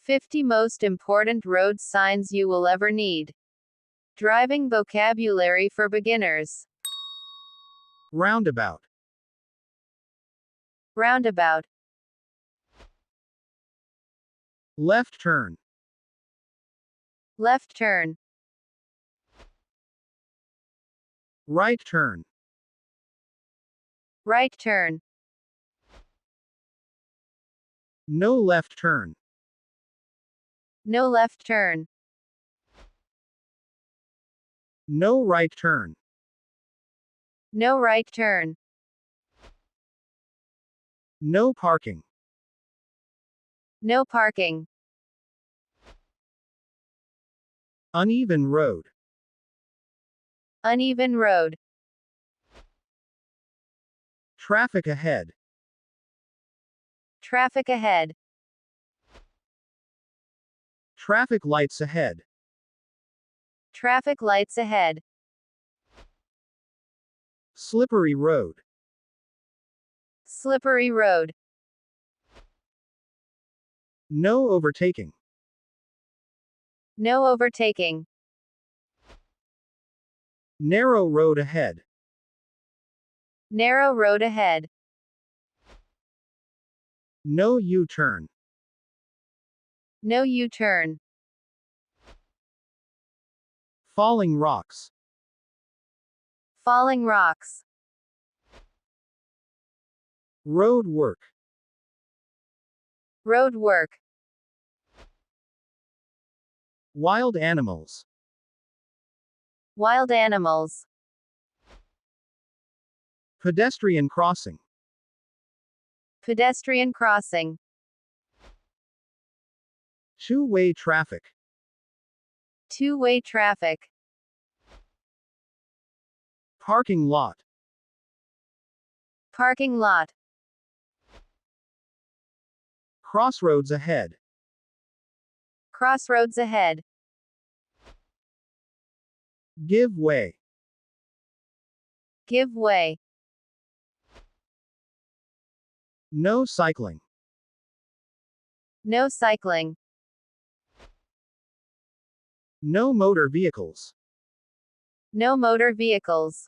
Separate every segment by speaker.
Speaker 1: 50 most important road signs you will ever need. Driving vocabulary for beginners.
Speaker 2: Roundabout.
Speaker 1: Roundabout.
Speaker 2: Left turn.
Speaker 1: Left turn.
Speaker 2: Right turn.
Speaker 1: Right turn.
Speaker 2: No left turn.
Speaker 1: No left turn.
Speaker 2: No right turn.
Speaker 1: No right turn.
Speaker 2: No parking.
Speaker 1: No parking.
Speaker 2: Uneven road.
Speaker 1: Uneven road.
Speaker 2: Traffic ahead.
Speaker 1: Traffic ahead.
Speaker 2: Traffic lights ahead.
Speaker 1: Traffic lights ahead.
Speaker 2: Slippery road.
Speaker 1: Slippery road.
Speaker 2: No overtaking.
Speaker 1: No overtaking.
Speaker 2: Narrow road ahead.
Speaker 1: Narrow road ahead.
Speaker 2: No U-turn.
Speaker 1: No U-turn.
Speaker 2: Falling rocks.
Speaker 1: Falling rocks.
Speaker 2: Road work.
Speaker 1: Road work.
Speaker 2: Wild animals.
Speaker 1: Wild animals.
Speaker 2: Pedestrian crossing.
Speaker 1: Pedestrian crossing.
Speaker 2: Two-way traffic.
Speaker 1: Two-way traffic.
Speaker 2: Parking lot.
Speaker 1: Parking lot.
Speaker 2: Crossroads ahead.
Speaker 1: Crossroads ahead.
Speaker 2: Give way.
Speaker 1: Give way.
Speaker 2: No cycling.
Speaker 1: No cycling.
Speaker 2: No motor vehicles.
Speaker 1: No motor vehicles.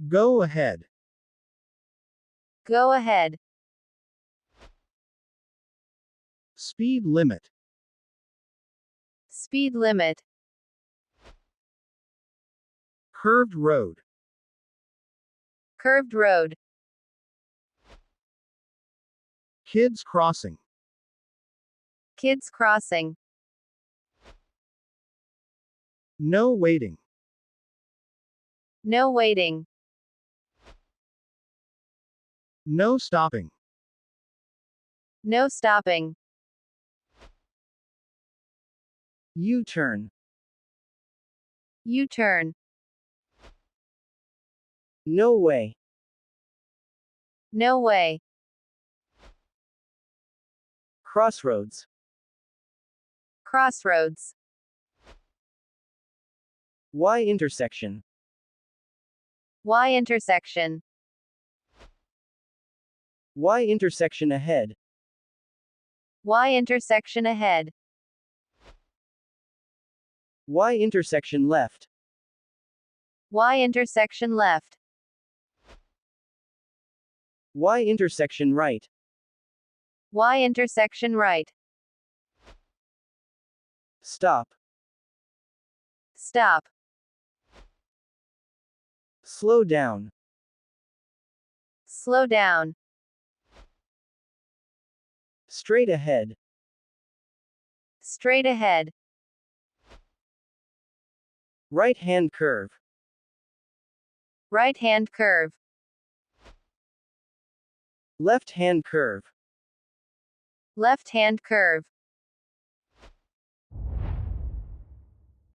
Speaker 2: Go ahead.
Speaker 1: Go ahead.
Speaker 2: Speed limit.
Speaker 1: Speed limit.
Speaker 2: Curved road.
Speaker 1: Curved road.
Speaker 2: Kids crossing.
Speaker 1: Kids crossing.
Speaker 2: No waiting.
Speaker 1: No waiting.
Speaker 2: No stopping.
Speaker 1: No stopping.
Speaker 2: U-turn.
Speaker 1: U-turn.
Speaker 2: No way.
Speaker 1: No way.
Speaker 2: Crossroads.
Speaker 1: Crossroads.
Speaker 2: Y intersection.
Speaker 1: Y intersection.
Speaker 2: Y intersection ahead.
Speaker 1: Y intersection ahead.
Speaker 2: Y intersection left.
Speaker 1: Y intersection left.
Speaker 2: Y intersection right.
Speaker 1: Y intersection right.
Speaker 2: Stop.
Speaker 1: Stop.
Speaker 2: Slow down.
Speaker 1: Slow down.
Speaker 2: Straight ahead.
Speaker 1: Straight ahead.
Speaker 2: Right-hand curve.
Speaker 1: Right-hand curve.
Speaker 2: Left-hand curve.
Speaker 1: Left-hand curve.